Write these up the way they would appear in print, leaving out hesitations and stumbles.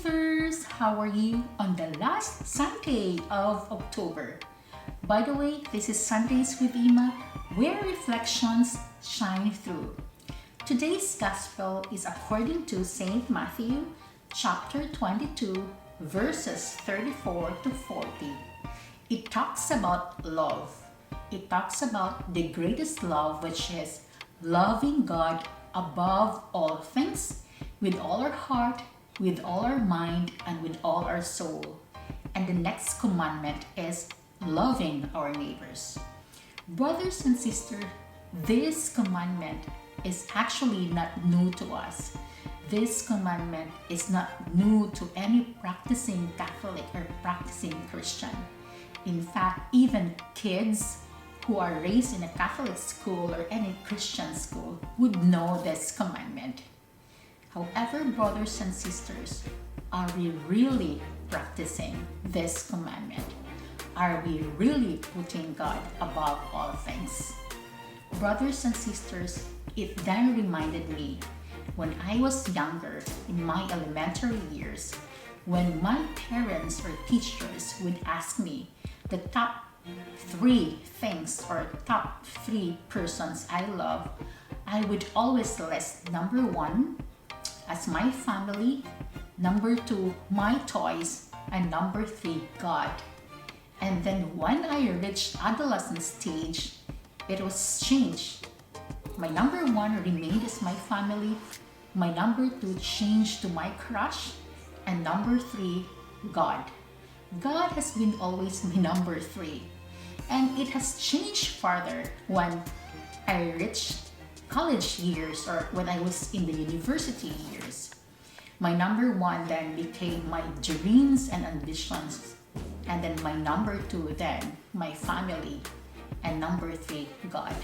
Universe! How are you on the last Sunday of October? By the way, this is Sundays with Ima, where reflections shine through. Today's Gospel is according to St. Matthew, chapter 22, verses 34 to 40. It talks about love. It talks about the greatest love, which is loving God above all things, with all our heart, with all our mind, and with all our soul. And the next commandment is loving our neighbors. Brothers and sisters, this commandment is actually not new to us. This commandment is not new to any practicing Catholic or practicing Christian. In fact, even kids who are raised in a Catholic school or any Christian school would know this commandment. However, brothers and sisters, are we really practicing this commandment? Are we really putting God above all things? Brothers and sisters, it then reminded me when I was younger, in my elementary years, when my parents or teachers would ask me the top 3 things or top 3 persons I love, I would always list number 1 as my family, number 2 my toys, and number 3 God. And then when I reached adolescent stage, it was changed. My number 1 remained as my family, my number 2 changed to my crush, and number 3 God. God has been always my number 3. And it has changed further when I reached college years or when I was in the university years. My number 1 then became my dreams and ambitions. And then my number 2 then my family. And number 3, God.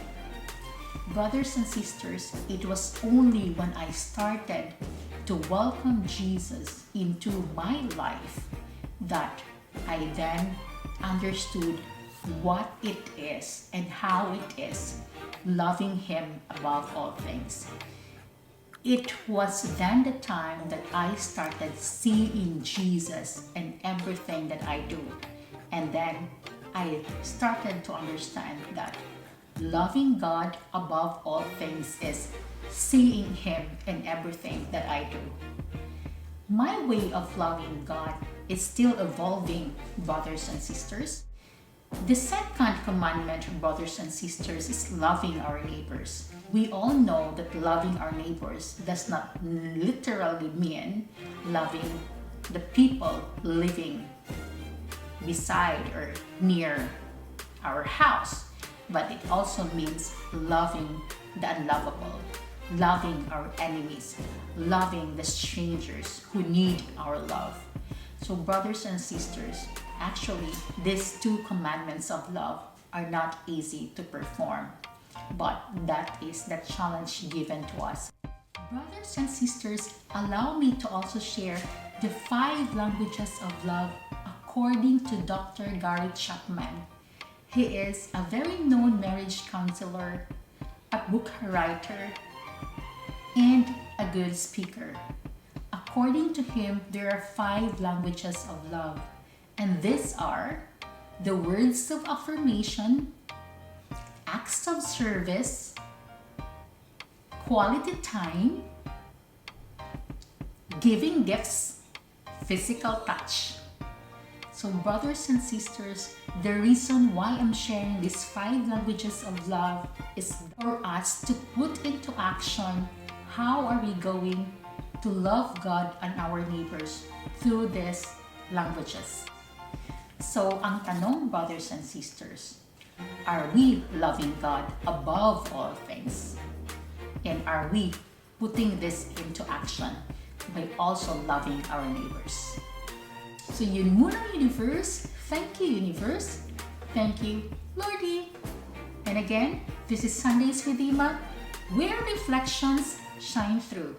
Brothers and sisters, it was only when I started to welcome Jesus into my life that I then understood what it is and how it is loving Him above all things. It was then the time that I started seeing Jesus in everything that I do. And then I started to understand that loving God above all things is seeing Him in everything that I do. My way of loving God is still evolving, brothers and sisters. The second commandment, brothers and sisters, is loving our neighbors. We all know that loving our neighbors does not literally mean loving the people living beside or near our house, but it also means loving the unlovable, loving our enemies, loving the strangers who need our love. So brothers and sisters, actually, these 2 commandments of love are not easy to perform, but that is the challenge given to us. Brothers and sisters, allow me to also share the 5 languages of love according to Dr. Gary Chapman. He is a very known marriage counselor, a book writer, and a good speaker. According to him, there are 5 languages of love. And these are the words of affirmation, acts of service, quality time, giving gifts, physical touch. So brothers and sisters, the reason why I'm sharing these 5 languages of love is for us to put into action how are we going to love God and our neighbors through these languages. So, ang tanong, brothers and sisters, are we loving God above all things? And are we putting this into action by also loving our neighbors? So, yun muna, Universe. Thank you, Universe. Thank you, Lordy. And again, this is Sundays with Ima, where reflections shine through.